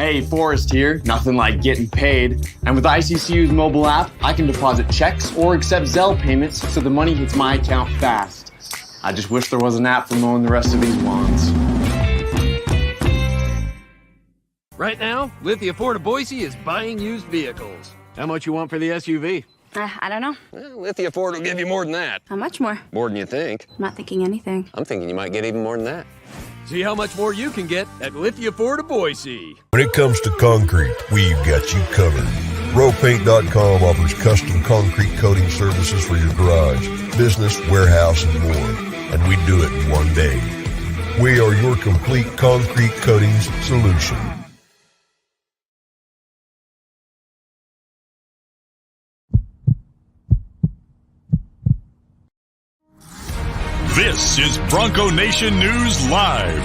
Hey, Forrest here. Nothing like getting paid. And with ICCU's mobile app, I can deposit checks or accept Zelle payments so the money hits my account fast. I just wish there was an app for mowing the rest of these lawns. Right now, Lithia Ford of Boise is buying used vehicles. How much you want for the SUV? I don't know. Well, Lithia Ford will give you more than that. How much more? More than you think. I'm not thinking anything. I'm thinking you might get even more than that. See how much more you can get at Lithia Ford of Boise. When it comes to concrete, we've got you covered. Rowpaint.com offers custom concrete coating services for your garage, business, warehouse, and more. And we do it in one day. We are your complete concrete coatings solution. This is Bronco Nation News Live.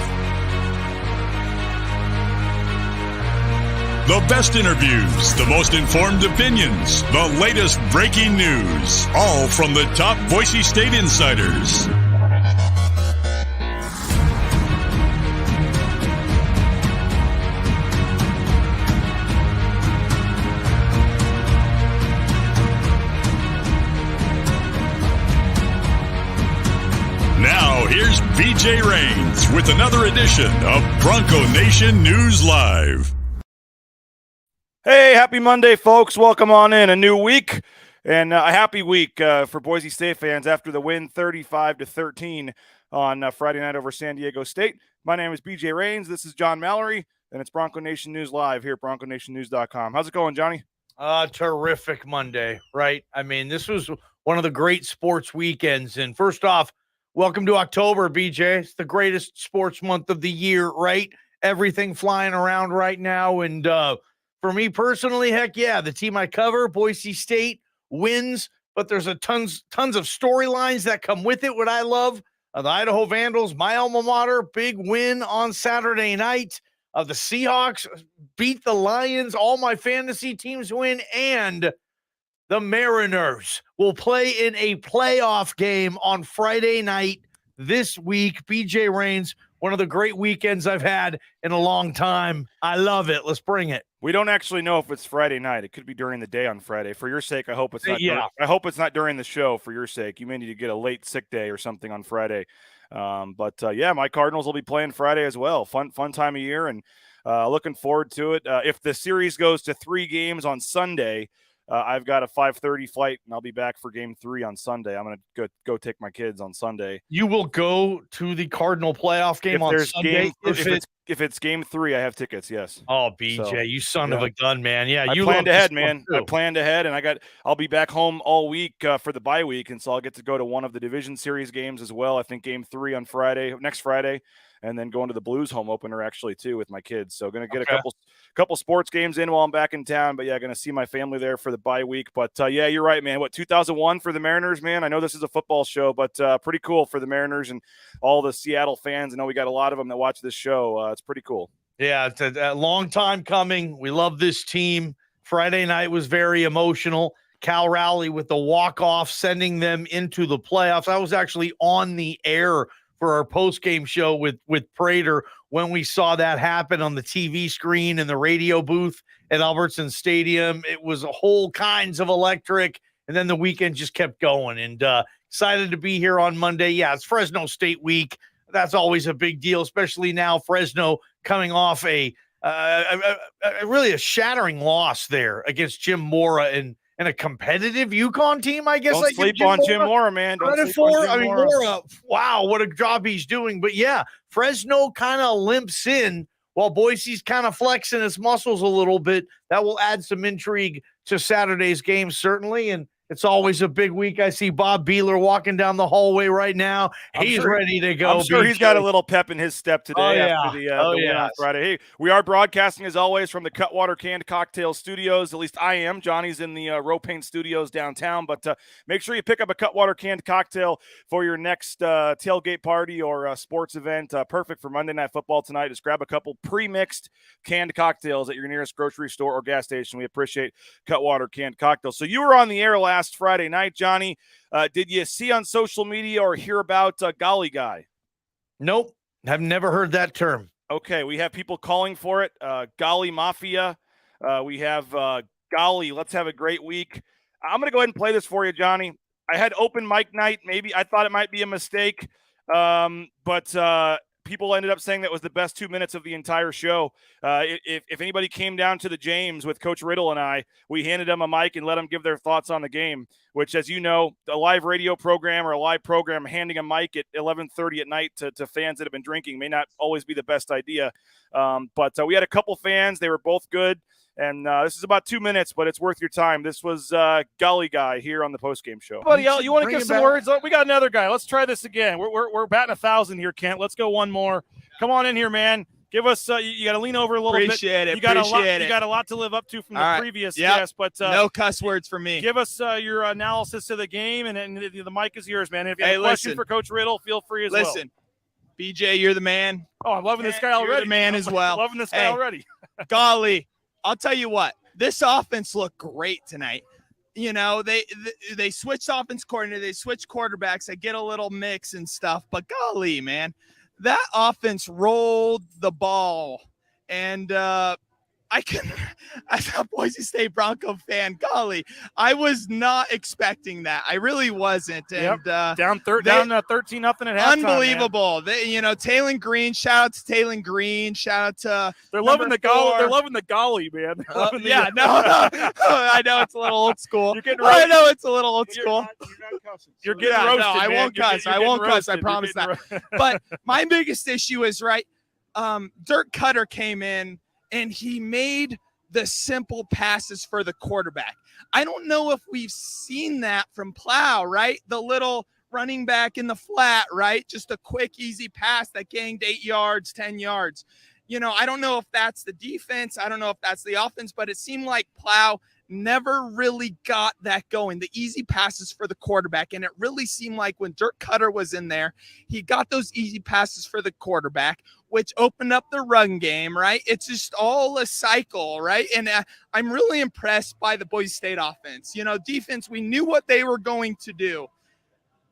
The best interviews, the most informed opinions, the latest breaking news, all from the top Boise State insiders. Now, here's BJ Rains with another edition of Bronco Nation News Live. Hey, happy Monday, folks. Welcome on in. A new week and a happy week for Boise State fans after the win 35-13 on Friday night over San Diego State. My name is BJ Rains. This is John Mallory, and it's Bronco Nation News Live here at BroncoNationNews.com. How's it going, Johnny? Terrific Monday, right? I mean, this was one of the great sports weekends. And first off, welcome to October, BJ. It's the greatest sports month of the year, right? Everything flying around right now. And for me personally, heck yeah, the team I cover, Boise State, wins. But there's tons of storylines that come with it. What I love, the Idaho Vandals, my alma mater, big win on Saturday night. The Seahawks beat the Lions. All my fantasy teams win. And the Mariners will play in a playoff game on Friday night this week. BJ Rains, one of the great weekends I've had in a long time. I love it. Let's bring it. We don't actually know if it's Friday night. It could be during the day on Friday. For your sake, I hope it's not. Yeah. I hope it's not during the show. For your sake, you may need to get a late sick day or something on Friday. But my Cardinals will be playing Friday as well. Fun time of year, and looking forward to it. If the series goes to 3 games on Sunday, I've got a 5:30 flight, and I'll be back for Game 3 on Sunday. I'm going to go take my kids on Sunday. You will go to the Cardinal playoff game on Sunday? If it's Game 3, I have tickets, yes. Oh, BJ, you son of a gun, man. Yeah, I planned ahead, man. I planned ahead, and I'll be back home all week for the bye week, and so I'll get to go to one of the Division Series games as well. I think Game 3 on next Friday. And then going to the Blues home opener actually too with my kids. So going to get a couple sports games in while I'm back in town. But yeah, going to see my family there for the bye week. But yeah, you're right, man. 2001 for the Mariners, man. I know this is a football show, but pretty cool for the Mariners and all the Seattle fans. I know we got a lot of them that watch this show. It's pretty cool. Yeah, it's a long time coming. We love this team. Friday night was very emotional. Cal Rowley with the walk-off, sending them into the playoffs. I was actually on the air for our post-game show with Prater when we saw that happen on the TV screen in the radio booth at Albertson Stadium. It was a whole kinds of electric, and then the weekend just kept going. And excited to be here on Monday. Yeah, it's Fresno State week. That's always a big deal, especially now Fresno coming off a really a shattering loss there against Jim Mora and a competitive UConn team, I guess. Don't sleep on Jim Mora, man. Mora, wow, what a job he's doing. But yeah, Fresno kind of limps in while Boise's kind of flexing his muscles a little bit. That will add some intrigue to Saturday's game, certainly. And it's always a big week. I see Bob Beeler walking down the hallway right now. He's ready to go. I'm sure he's got a little pep in his step today after the win on Friday. Hey, we are broadcasting, as always, from the Cutwater Canned Cocktail Studios. At least I am. Johnny's in the Row Paint Studios downtown. But make sure you pick up a Cutwater Canned Cocktail for your next tailgate party or sports event. Perfect for Monday Night Football tonight. Just grab a couple pre-mixed canned cocktails at your nearest grocery store or gas station. We appreciate Cutwater Canned Cocktails. So you were on the air last Friday night, Johnny. Did you see on social media or hear about Golly Guy? Nope. Have never heard that term. Okay, we have people calling for it. Golly Mafia. We have Golly, let's have a great week. I'm going to go ahead and play this for you, Johnny. I had open mic night. Maybe I thought it might be a mistake, but people ended up saying that was the best 2 minutes of the entire show. If anybody came down to the James with Coach Riddle and I, we handed them a mic and let them give their thoughts on the game, which, as you know, a live radio program or a live program handing a mic at 11:30 at night to fans that have been drinking may not always be the best idea. But we had a couple fans. They were both good. And this is about 2 minutes, but it's worth your time. This was Golly Guy here on the postgame show. Buddy, you want to give some words? We got another guy. Let's try this again. We're batting 1,000 here, Kent. Let's go one more. Come on in here, man. Give us. You got to lean over a little bit. You got a lot to live up to from the previous guest, but no cuss words for me. Give us your analysis of the game, and the mic is yours, man. And if you have a question for Coach Riddle, feel free as well. Listen, BJ, you're the man. Oh, I'm loving this guy already. You're the man as well. Loving this guy already. Golly. I'll tell you what, this offense looked great tonight. You know, they switched offense coordinator, they switched quarterbacks, they get a little mix and stuff, but golly, man, that offense rolled the ball. And as a Boise State Bronco fan, golly, I was not expecting that. I really wasn't. And down 13-0 at halftime. Unbelievable. Taylon Green. Shout out to Taylon Green. Shout out to they're loving the golly. They're loving the golly, man. No. I know it's a little old school. I know it's a little old school. You're getting roasted. No, I won't cuss. I won't cuss. I promise that. But my biggest issue is Dirk Koetter came in and he made the simple passes for the quarterback. I don't know if we've seen that from Plow, right? The little running back in the flat, right? Just a quick, easy pass that gained 8 yards, 10 yards. I don't know if that's the defense. I don't know if that's the offense, but it seemed like Plow never really got that going, the easy passes for the quarterback. And it really seemed like when Dirk Koetter was in there, he got those easy passes for the quarterback, which opened up the run game, right? It's just all a cycle, right? And I'm really impressed by the Boise State offense. Defense, we knew what they were going to do.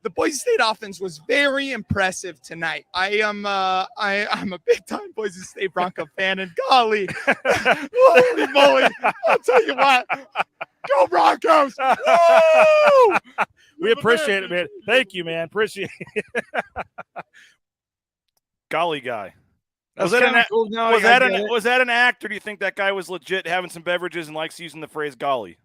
The Boise State offense was very impressive tonight. I'm a big-time Boise State Bronco fan, and golly, holy moly, I'll tell you what, go Broncos! Woo! We appreciate it, man. Thank you, man. Appreciate it. Golly Guy. Was that an act, or do you think that guy was legit having some beverages and likes using the phrase golly?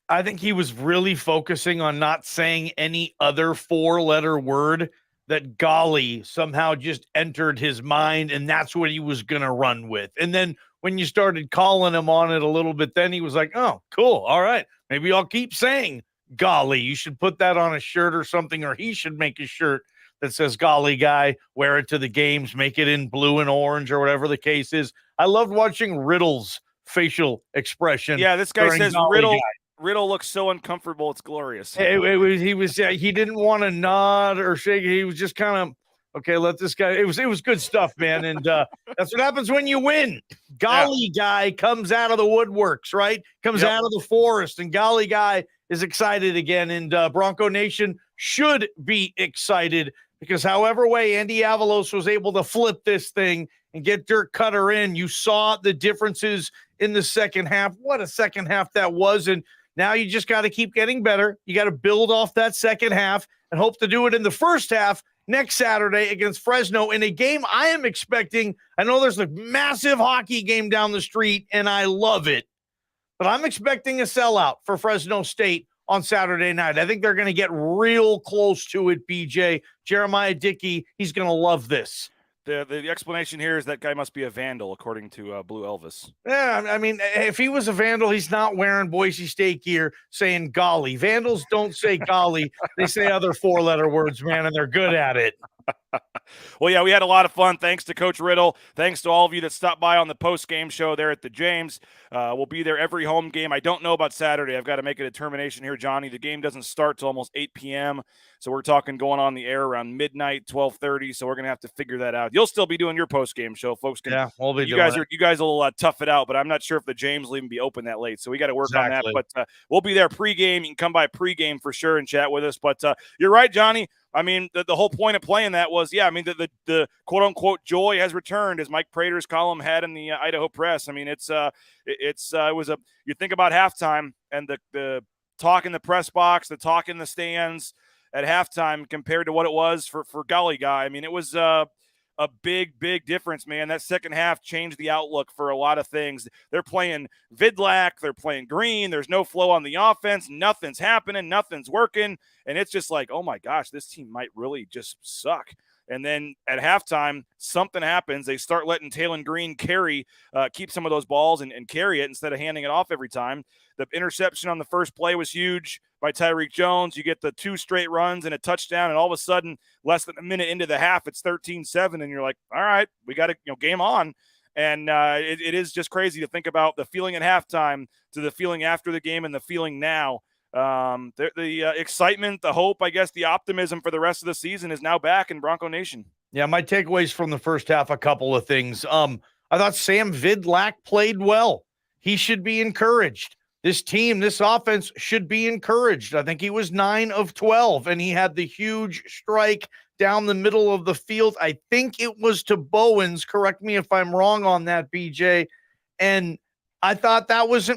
I think he was really focusing on not saying any other 4-letter word, that golly somehow just entered his mind, and that's what he was going to run with. And then when you started calling him on it a little bit, then he was like, oh, cool. All right. Maybe I'll keep saying golly. You should put that on a shirt or something, or he should make a shirt that says Golly Guy, wear it to the games, make it in blue and orange or whatever the case is. I loved watching Riddle's facial expression. Yeah, this guy says Riddle looks so uncomfortable. It's glorious. He didn't want to nod or shake. He was just kind of, okay, let this guy. It was good stuff, man. And that's what happens when you win. Golly Guy comes out of the woodworks, right? Comes out of the forest, and Golly Guy is excited again. And Bronco Nation should be excited, because however way Andy Avalos was able to flip this thing and get Dirk Koetter in, you saw the differences in the second half. What a second half that was. And now you just got to keep getting better. You got to build off that second half and hope to do it in the first half next Saturday against Fresno in a game I am expecting. I know there's a massive hockey game down the street, and I love it, but I'm expecting a sellout for Fresno State on Saturday night. I think they're going to get real close to it, BJ. Jeremiah Dickey, he's going to love this. The explanation here is that guy must be a vandal, according to Blue Elvis. Yeah, I mean, if he was a vandal, he's not wearing Boise State gear saying golly. Vandals don't say golly. They say other 4-letter words, man, and they're good at it. Well, yeah, we had a lot of fun. Thanks to Coach Riddle. Thanks to all of you that stopped by on the post-game show there at the James. We'll be there every home game. I don't know about Saturday. I've got to make a determination here, Johnny. The game doesn't start till almost 8 p.m., so we're talking going on the air around midnight, 12:30, so we're going to have to figure that out. You'll still be doing your post-game show, folks. We'll be you guys will tough it out, but I'm not sure if the James will even be open that late, so we got to work on that. But we'll be there pregame. You can come by pregame for sure and chat with us. But you're right, Johnny. I mean, the whole point of playing that was, the quote unquote joy has returned, as Mike Prater's column had in the Idaho Press. I mean, you think about halftime and the talk in the press box, the talk in the stands at halftime compared to what it was for Golly Guy. I mean, it was a big, big difference, man. That second half changed the outlook for a lot of things. They're playing Vidlak, they're playing Green. There's no flow on the offense. Nothing's happening. Nothing's working. And it's just like, oh my gosh, this team might really just suck. And then at halftime, something happens. They start letting Talon Green keep some of those balls and carry it instead of handing it off every time. The interception on the first play was huge by Tyreek Jones. You get the 2 straight runs and a touchdown, and all of a sudden, less than a minute into the half, it's 13-7, and you're like, all right, we got to game on. And it is just crazy to think about the feeling at halftime to the feeling after the game and the feeling now. The excitement, the hope, I guess, the optimism for the rest of the season is now back in Bronco Nation. Yeah, my takeaways from the first half, a couple of things. I thought Sam Vidlak played well. He should be encouraged. This team, this offense should be encouraged. I think he was 9 of 12, and he had the huge strike down the middle of the field. I think it was to Bowens. Correct me if I'm wrong on that, BJ. And I thought that was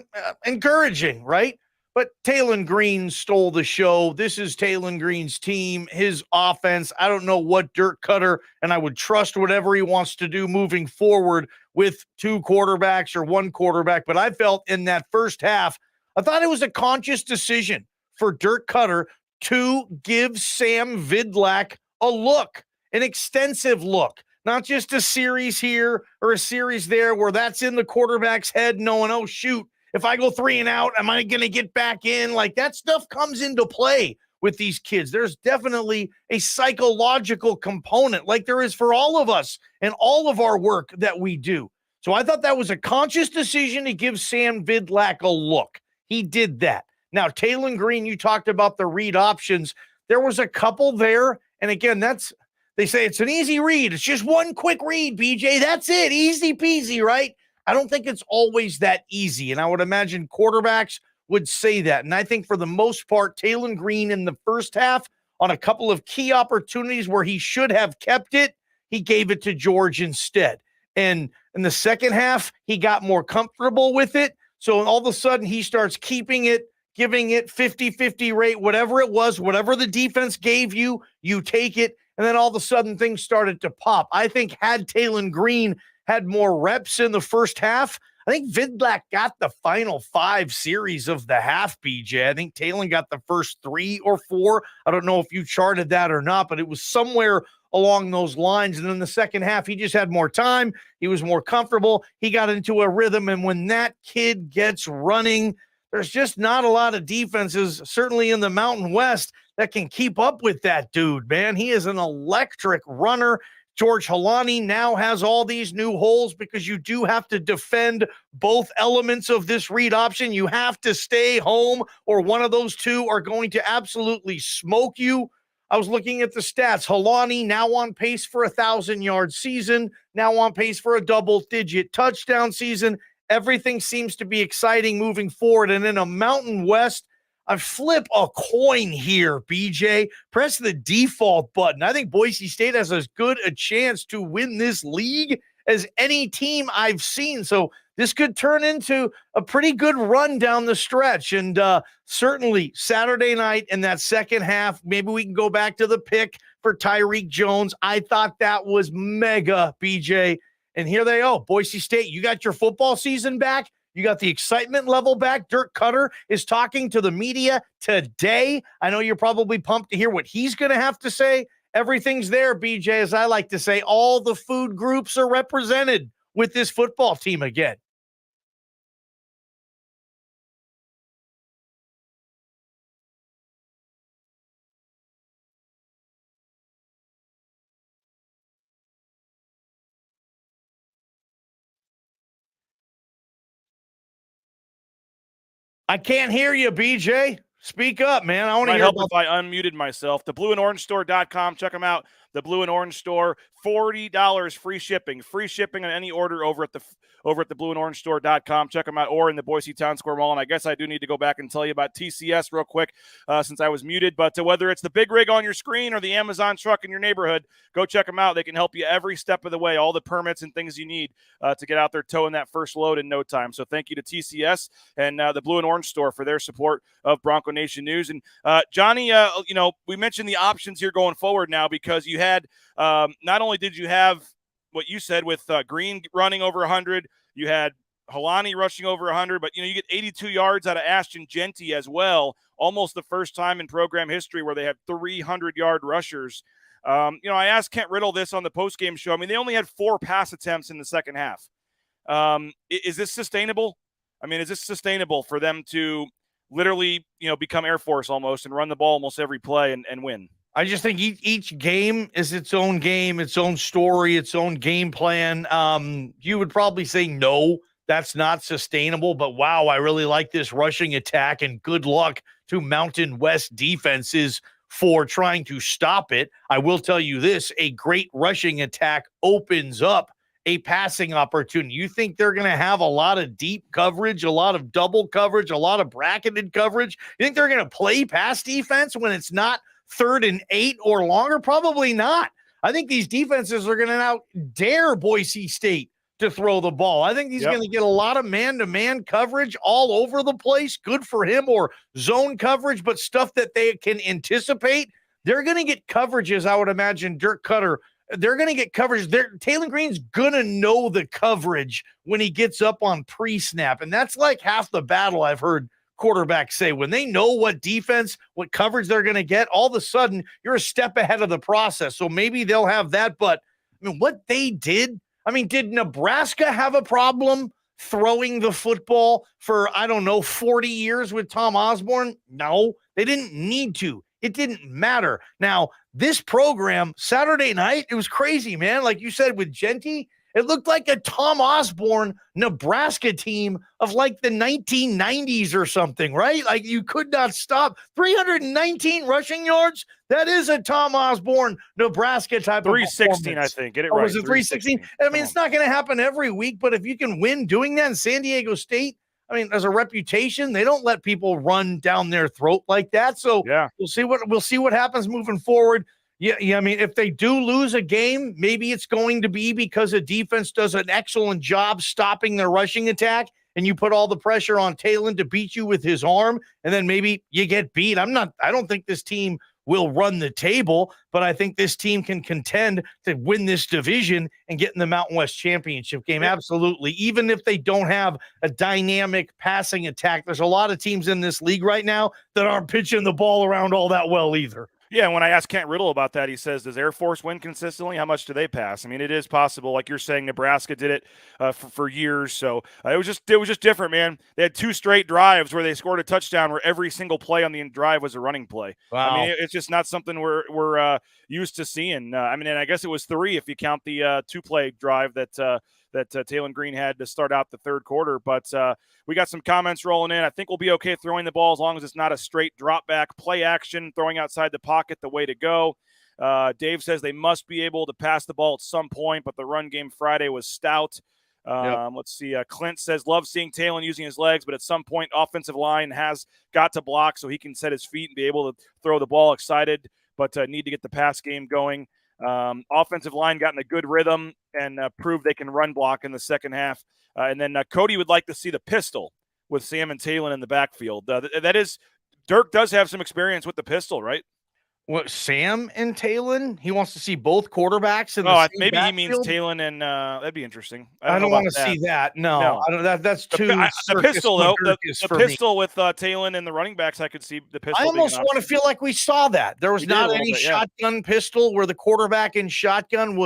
encouraging, right? But Talon Green stole the show. This is Talon Green's team, his offense. I don't know what Dirk Koetter, and I would trust whatever he wants to do moving forward with 2 quarterbacks or 1 quarterback. But I felt in that first half, I thought it was a conscious decision for Dirk Koetter to give Sam Vidlak a look, an extensive look, not just a series here or a series there where that's in the quarterback's head knowing, oh, shoot, if I go 3 and out, am I going to get back in? Like, that stuff comes into play with these kids. There's definitely a psychological component like there is for all of us and all of our work that we do. So I thought that was a conscious decision to give Sam Vidlak a look. He did that. Now, Talon Green, you talked about the read options. There was a couple there. And again, they say it's an easy read. It's just one quick read, BJ. That's it. Easy peasy, right? I don't think it's always that easy. And I would imagine quarterbacks would say that. And I think for the most part, Talon Green in the first half on a couple of key opportunities where he should have kept it, he gave it to George instead. And in the second half, he got more comfortable with it. So all of a sudden he starts keeping it, giving it 50-50 rate, whatever it was, whatever the defense gave you, you take it. And then all of a sudden things started to pop. I think had Talon Green had more reps in the first half, I think Vidlak got the final 5 series of the half, BJ. I think Talon got the first 3 or 4. I don't know if you charted that or not, but it was somewhere along those lines. And in the second half, he just had more time. He was more comfortable. He got into a rhythm. And when that kid gets running, there's just not a lot of defenses, certainly in the Mountain West, that can keep up with that dude, man. He is an electric runner. George Halani now has all these new holes because you do have to defend both elements of this read option. You have to stay home or one of those two are going to absolutely smoke you. I was looking at the stats. Halani now on pace for a 1,000-yard season, now on pace for a double-digit touchdown season. Everything seems to be exciting moving forward. And in a Mountain West, I flip a coin here, BJ. Press the default button. I think Boise State has as good a chance to win this league as any team I've seen. So this could turn into a pretty good run down the stretch. And certainly Saturday night in that second half, maybe we can go back to the pick for Tyreek Jones. I thought that was mega, BJ. And here they go. Boise State, you got your football season back. You got the excitement level back. Dirk Koetter is talking to the media today. I know you're probably pumped to hear what he's going to have to say. Everything's there, BJ, as I like to say. All the food groups are represented with this football team again. I can't hear you, BJ. Speak up, man. I want to hear help if I unmuted myself. The blueandorange store.com. Check them out. the Blue and Orange store, $40 free shipping on any order over at the blueandorange.store.com. Check them out, or in the Boise Town Square Mall. And I guess I do need to go back and tell you about TCS real quick since I was muted. But whether it's the big rig on your screen or the Amazon truck in your neighborhood, go check them out. They can help you every step of the way, all the permits and things you need to get out there towing that first load in no time. So thank you to TCS and the Blue and Orange store for their support of Bronco Nation News. And Johnny, we mentioned the options here going forward now, because you had not only did you have what you said with Green running over 100, you had Helani rushing over 100, but you get 82 yards out of Ashton Genty as well, almost the first time in program history where they had 300-yard rushers. I asked Kent Riddle this on the postgame show. I mean, they only had 4 pass attempts in the second half. Is this sustainable? I mean, is this sustainable for them to literally, become Air Force almost and run the ball almost every play and win? I just think each game is its own game, its own story, its own game plan. You would probably say no, that's not sustainable. But wow, I really like this rushing attack, and good luck to Mountain West defenses for trying to stop it. I will tell you this, a great rushing attack opens up a passing opportunity. You think they're going to have a lot of deep coverage, a lot of double coverage, a lot of bracketed coverage? You think they're going to play pass defense when it's not 3rd and 8 or longer? Probably not. I think these defenses are going to now dare Boise State to throw the ball. I think he's going to get a lot of man-to-man coverage all over the place. Good for him, or zone coverage, but stuff that they can anticipate. They're going to get coverages, I would imagine, Dirk Koetter. They're going to get coverage. Taylor Green's going to know the coverage when he gets up on pre-snap, and that's like half the battle, I've heard quarterbacks say. When they know what defense, what coverage they're going to get, all of a sudden you're a step ahead of the process. So maybe they'll have that. But I mean, what they did, did Nebraska have a problem throwing the football for, 40 years with Tom Osborne? No, they didn't need to. It didn't matter. Now, this program, Saturday night, it was crazy, man. Like you said, with Genty, it looked like a Tom Osborne Nebraska team of like the 1990s or something, right? Like you could not stop. 319 rushing yards. That is a Tom Osborne Nebraska type 316, of 316, I think. Get it right. Was it 316? It's not going to happen every week, but if you can win doing that in San Diego State, as a reputation, they don't let people run down their throat like that. So we'll see what happens moving forward. Yeah. If they do lose a game, maybe it's going to be because a defense does an excellent job stopping their rushing attack, and you put all the pressure on Talon to beat you with his arm, and then maybe you get beat. I don't think this team will run the table, but I think this team can contend to win this division and get in the Mountain West Championship game. Absolutely. Even if they don't have a dynamic passing attack, there's a lot of teams in this league right now that aren't pitching the ball around all that well either. Yeah, when I asked Kent Riddle about that, he says, does Air Force win consistently? How much do they pass? It is possible. Like you're saying, Nebraska did it for years. So it was just different, man. They had 2 straight drives where they scored a touchdown where every single play on the drive was a running play. Wow. It's just not something we're used to seeing. And I guess it was 3 if you count the 2-play drive that Talon Green had to start out the third quarter. But we got some comments rolling in. I think we'll be okay throwing the ball as long as it's not a straight drop back play action, throwing outside the pocket, the way to go. Dave says they must be able to pass the ball at some point, but the run game Friday was stout. Let's see. Clint says, love seeing Talon using his legs, but at some point offensive line has got to block so he can set his feet and be able to throw the ball. Excited, but need to get the pass game going. Offensive line got in a good rhythm and proved they can run block in the second half. And then Cody would like to see the pistol with Sam and Talon in the backfield. That is, Dirk does have some experience with the pistol, right? What, Sam and Talon? He wants to see both quarterbacks in the same maybe backfield? He means Talon and that'd be interesting. I don't want to see that. No. I don't. That's too. The pistol though. The pistol with Talon and the running backs. I could see the pistol. I almost want to feel like we saw that. There was not any shotgun pistol where the quarterback in shotgun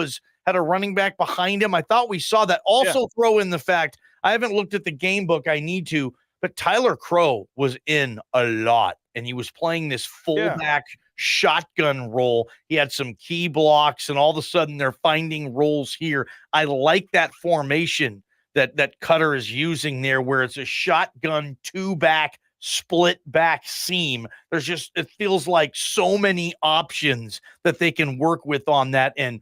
had a running back behind him. I thought we saw that. Also, throw in the fact I haven't looked at the game book. I need to. But Tyler Crow was in a lot, and he was playing this fullback shotgun role. He had some key blocks, and all of a sudden they're finding roles here. I like that formation that Koetter is using there, where it's a shotgun 2-back split back seam. It feels like so many options that they can work with on that. And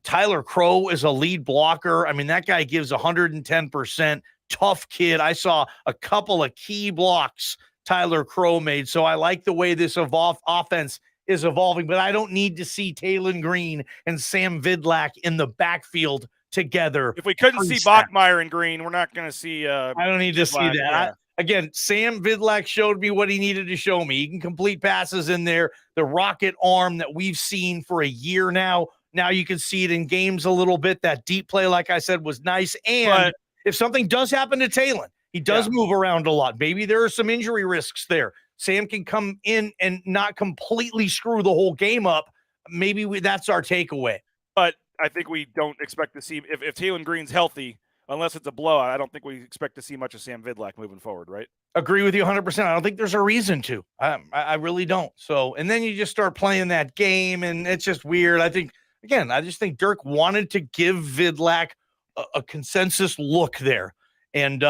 Tyler Crow is a lead blocker. I mean, that guy gives 110%. Tough kid. I saw a couple of key blocks Tyler Crow made. So I like the way this offense is evolving, but I don't need to see Talon Green and Sam Vidlak in the backfield together. If we couldn't see Bachmeier and Green, we're not going to see. I don't need to see that. Yeah. Again, Sam Vidlak showed me what he needed to show me. He can complete passes in there. The rocket arm that we've seen for a year now. Now you can see it in games a little bit. That deep play, like I said, was nice. And if something does happen to Talon, he does move around a lot. Maybe there are some injury risks there. Sam can come in and not completely screw the whole game up. Maybe that's our takeaway. But I think we don't expect to see, if Talon Green's healthy, unless it's a blowout, I don't think we expect to see much of Sam Vidlak moving forward, right? Agree with you 100%. I don't think there's a reason to. I really don't. So, and then you just start playing that game, and it's just weird. I just think Dirk wanted to give Vidlak a consensus look there. And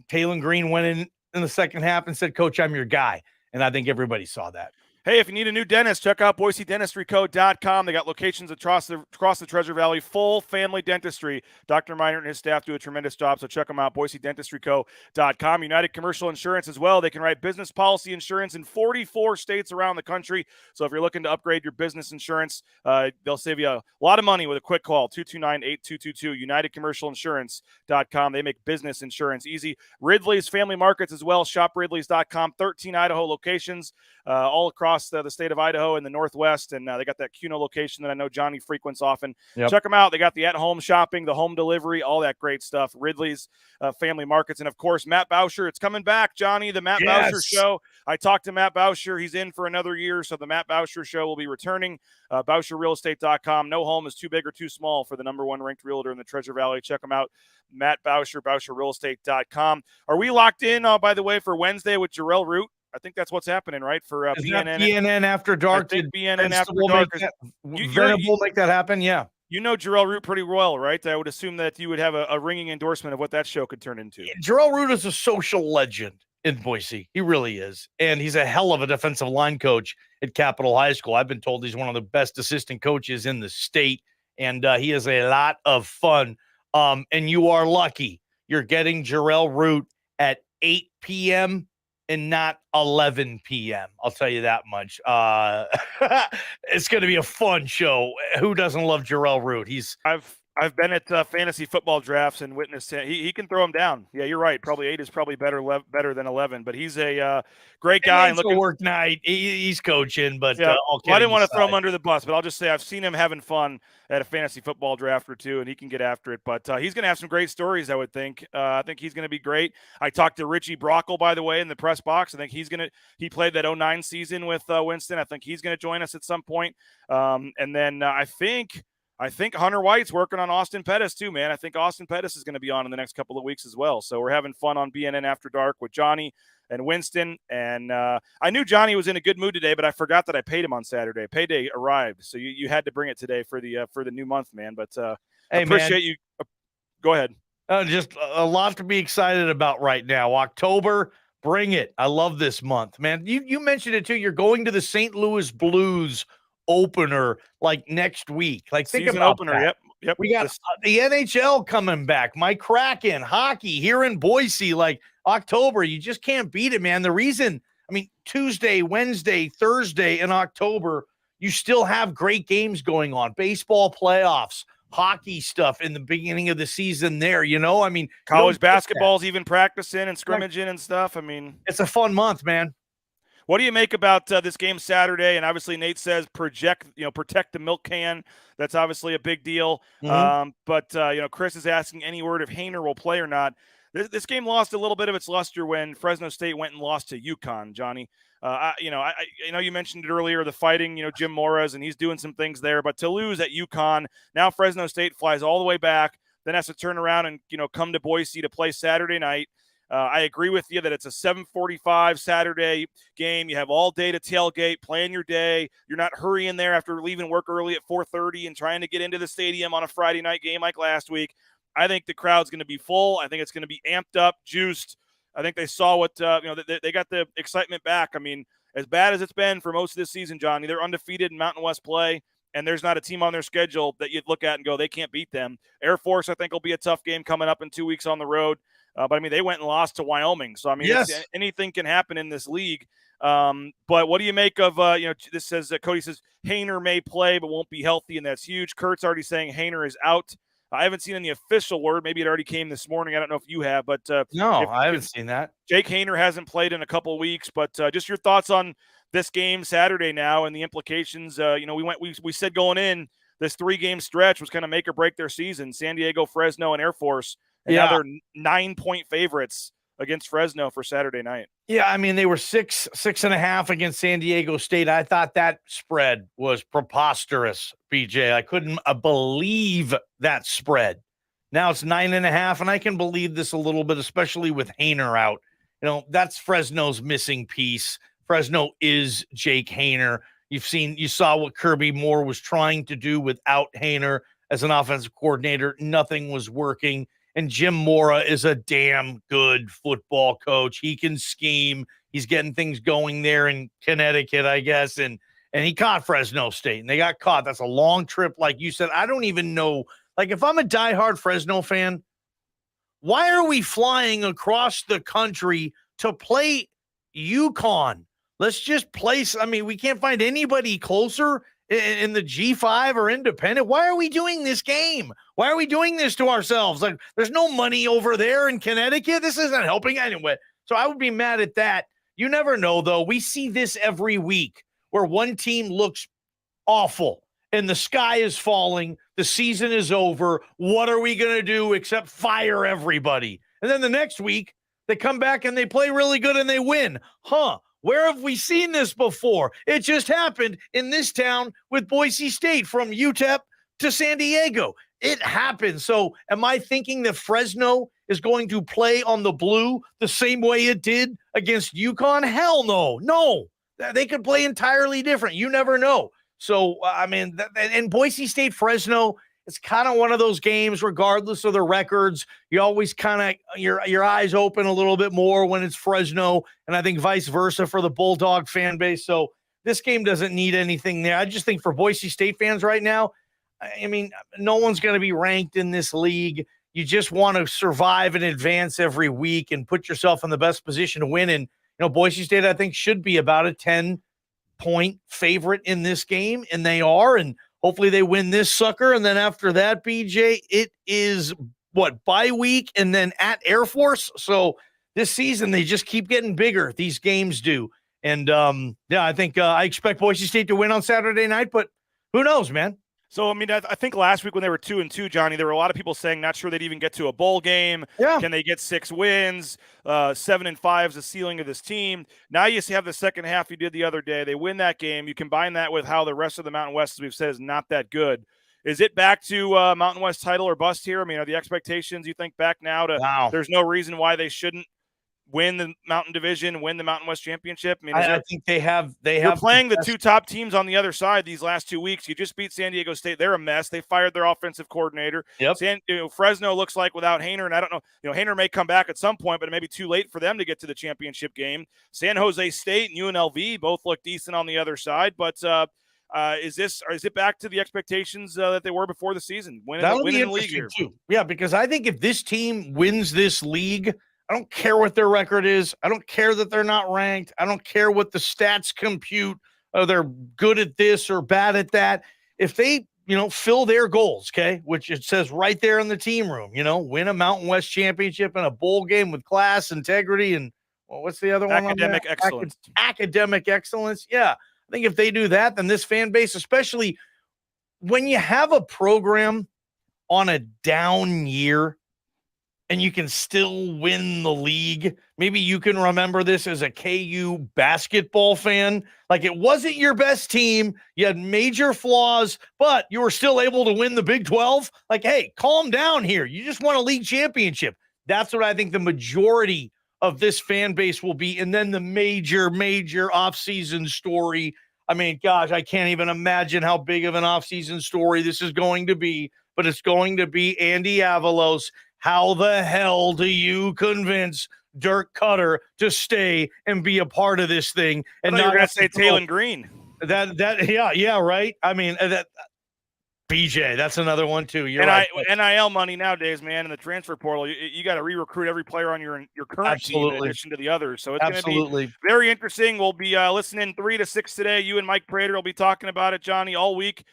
Talon Green went in the second half and said, Coach, I'm your guy. And I think everybody saw that. Hey, if you need a new dentist, check out BoiseDentistryCo.com. They got locations across the Treasure Valley, full family dentistry. Dr. Miner and his staff do a tremendous job, so check them out, BoiseDentistryCo.com. United Commercial Insurance as well. They can write business policy insurance in 44 states around the country. So if you're looking to upgrade your business insurance, they'll save you a lot of money with a quick call, 229-8222, UnitedCommercialInsurance.com. They make business insurance easy. Ridley's Family Markets as well, shopridleys.com, 13 Idaho locations all across the state of Idaho and the Northwest, and they got that Cuno location that I know Johnny frequents often. Yep. Check them out. They got the at-home shopping, the home delivery, all that great stuff. Ridley's Family Markets, and of course, Matt Bauscher. It's coming back, Johnny, the Matt Bauscher Show. I talked to Matt Bauscher. He's in for another year, so the Matt Bauscher Show will be returning. BauscherRealEstate.com. No home is too big or too small for the number one ranked realtor in the Treasure Valley. Check them out. Matt Bauscher, BauscherRealEstate.com. Are we locked in, by the way, for Wednesday with Jarrell Root? I think that's what's happening, right? For BNN. BNN After Dark. I think BNN After Dark. Venable make that happen, yeah. You know Jarrell Root pretty well, right? I would assume that you would have a ringing endorsement of what that show could turn into. Jarrell Root is a social legend in Boise. He really is. And he's a hell of a defensive line coach at Capitol High School. I've been told he's one of the best assistant coaches in the state, and he is a lot of fun. And you are lucky. You're getting Jarrell Root at 8 p.m., and not 11 p.m. I'll tell you that much. It's going to be a fun show. Who doesn't love Jarrell Root? I've been at fantasy football drafts and witnessed him. He can throw him down. Yeah, you're right. Probably 8 is probably better than 11. But he's a great guy. And looking work night. He's coaching, but I didn't want to throw him under the bus, but I'll just say I've seen him having fun at a fantasy football draft or two, and he can get after it. But he's going to have some great stories, I would think. I think he's going to be great. I talked to Richie Brockle, by the way, in the press box. I think he played that 2009 season with Winston. I think he's going to join us at some point. And then I think Hunter White's working on Austin Pettis too, man. I think Austin Pettis is going to be on in the next couple of weeks as well. So we're having fun on BNN After Dark with Johnny and Winston. And I knew Johnny was in a good mood today, but I forgot that I paid him on Saturday. Payday arrived, so you had to bring it today for the new month, man. But I appreciate you. Go ahead. Just a lot to be excited about right now. October, bring it. I love this month, man. You mentioned it too. You're going to the St. Louis Blues opener like next week. Like think season about opener. That. Yep. We got the NHL coming back. My Kraken hockey here in Boise. Like October, you just can't beat it, man. The reason, Tuesday, Wednesday, Thursday in October, you still have great games going on. Baseball playoffs, hockey stuff in the beginning of the season there. College basketball's even practicing and scrimmaging and stuff. It's a fun month, man. What do you make about this game Saturday? And obviously Nate says protect the milk can. That's obviously a big deal. Mm-hmm. But Chris is asking any word if Hainer will play or not. This game lost a little bit of its luster when Fresno State went and lost to UConn, Johnny. I know you mentioned it earlier, the fighting, Jim Mora's, and he's doing some things there. But to lose at UConn, now Fresno State flies all the way back, then has to turn around and, come to Boise to play Saturday night. I agree with you that it's a 7:45 Saturday game. You have all day to tailgate, plan your day. You're not hurrying there after leaving work early at 4:30 and trying to get into the stadium on a Friday night game like last week. I think the crowd's going to be full. I think it's going to be amped up, juiced. I think they saw what they got the excitement back. I mean, as bad as it's been for most of this season, Johnny, they're undefeated in Mountain West play, and there's not a team on their schedule that you'd look at and go, they can't beat them. Air Force, I think, will be a tough game coming up in 2 weeks on the road. But, I mean, they went and lost to Wyoming. So, I mean, anything can happen in this league. But what do you make of, this says, Cody says, Hainer may play but won't be healthy, and that's huge. Kurt's already saying Hainer is out. I haven't seen any official word. Maybe it already came this morning. I don't know if you have, but no, I haven't seen that. Jake Hainer hasn't played in a couple of weeks, but just your thoughts on this game Saturday now and the implications. We said going in, this 3-game stretch was kind of make or break their season. San Diego, Fresno, and Air Force, and now they're 9-point favorites against Fresno for Saturday night. Yeah, I mean, they were 6.5 against San Diego State. I thought that spread was preposterous, BJ. I couldn't believe that spread. Now it's 9.5, and I can believe this a little bit, especially with Hainer out. That's Fresno's missing piece. Fresno is Jake Hainer. You saw what Kirby Moore was trying to do without Hainer as an offensive coordinator. Nothing was working. And Jim Mora is a damn good football coach. He can scheme. He's getting things going there in Connecticut, I guess. And he caught Fresno State, and they got caught. That's a long trip, like you said. I don't even know. Like, if I'm a diehard Fresno fan, why are we flying across the country to play UConn? Let's just place. I mean, we can't find anybody closer in the G5 or independent. Why are we doing this game? Why are we doing this to ourselves? Like, there's no money over there in Connecticut. This isn't helping anyway. So I would be mad at that. You never know, though. We see this every week where one team looks awful and the sky is falling. The season is over. What are we going to do except fire everybody? And then the next week they come back and they play really good and they win. Where have we seen this before? It just happened in this town with Boise State, from UTEP to San Diego. It happens. So am I thinking that Fresno is going to play on the blue the same way it did against UConn? Hell no. No. They could play entirely different. You never know. So, I mean, and Boise State, Fresno, it's kind of one of those games, regardless of the records. You always kind of, your eyes open a little bit more when it's Fresno, and I think vice versa for the Bulldog fan base. So this game doesn't need anything there. I just think for Boise State fans right now, I mean, no one's going to be ranked in this league. You just want to survive and advance every week and put yourself in the best position to win. And, Boise State, I think, should be about a 10-point favorite in this game, and they are. And hopefully they win this sucker. And then after that, BJ, it is bye week and then at Air Force. So this season, they just keep getting bigger. These games do. And I think I expect Boise State to win on Saturday night, but who knows, man? So, I mean, I think last week when they were 2-2, Johnny, there were a lot of people saying not sure they'd even get to a bowl game. Yeah. Can they get 6 wins? 7-5 is the ceiling of this team. Now you have the second half you did the other day. They win that game. You combine that with how the rest of the Mountain West, as we've said, is not that good. Is it back to Mountain West title or bust here? I mean, are the expectations, you think, back now to there's no reason why they shouldn't win the Mountain Division, win the Mountain West Championship? I mean, I think they have playing the two top teams on the other side these last 2 weeks. You just beat San Diego State. They're a mess. They fired their offensive coordinator. Yep. Fresno looks like without Hainer, and I don't know, Hainer may come back at some point, but it may be too late for them to get to the championship game. San Jose State and UNLV both look decent on the other side, but is it back to the expectations that they were before the season? That'll be the league here. Too. Yeah, because I think if this team wins this league, I don't care what their record is. I don't care that they're not ranked. I don't care what the stats compute. They're good at this or bad at that. If they, fill their goals, okay, which it says right there in the team room, win a Mountain West championship and a bowl game with class, integrity, and what's the other one? Academic excellence. Academic excellence. Yeah. I think if they do that, then this fan base, especially when you have a program on a down year, and you can still win the league. Maybe you can remember this as a KU basketball fan. Like, it wasn't your best team. You had major flaws, but you were still able to win the Big 12. Like, hey, calm down here. You just won a league championship. That's what I think the majority of this fan base will be. And then the major offseason story. I mean, gosh, I can't even imagine how big of an offseason story this is going to be, but it's going to be Andy Avalos. How the hell do you convince Dirk Koetter to stay and be a part of this thing. And not going to say Taylor Taylon Green. Yeah, right. I mean, that BJ, that's another one too. You're right. right. NIL money nowadays, man, in the transfer portal, you got to re-recruit every player on your current team in addition to the others. So it's going to be very interesting. We'll be listening 3 to 6 today. You and Mike Prater will be talking about it, Johnny, all week,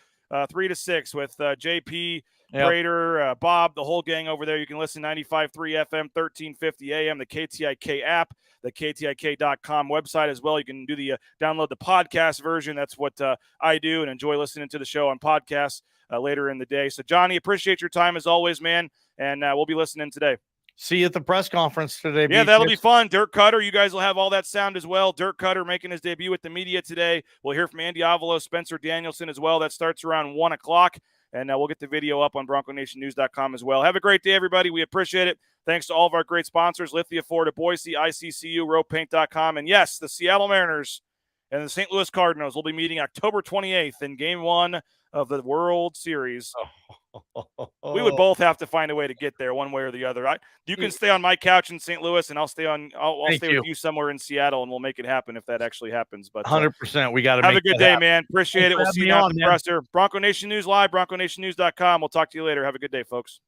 3 to 6 with JP, Prater, Bob, the whole gang over there. You can listen 95.3 FM, 1350 AM, the KTIK app, the KTIK.com website as well. You can do the download the podcast version. That's what I do and enjoy listening to the show on podcasts later in the day. So, Johnny, appreciate your time as always, man, and we'll be listening today. See you at the press conference today. Yeah, that'll be fun. Dirk Koetter, you guys will have all that sound as well. Dirk Koetter making his debut with the media today. We'll hear from Andy Avalos, Spencer Danielson as well. That starts around 1 o'clock, and we'll get the video up on BroncoNationNews.com as well. Have a great day, everybody. We appreciate it. Thanks to all of our great sponsors, Lithia Ford of Boise, ICCU, RopePaint.com, and yes, the Seattle Mariners and the St. Louis Cardinals will be meeting October 28th in Game 1 of the World Series. We would both have to find a way to get there one way or the other. You can stay on my couch in St. Louis, and I'll stay with you somewhere in Seattle, and we'll make it happen if that actually happens. But 100%, we got to have a good day, happen. man. Appreciate it. We'll see you down at the presser. Bronco Nation News Live, BroncoNationNews.com. We'll talk to you later. Have a good day, folks.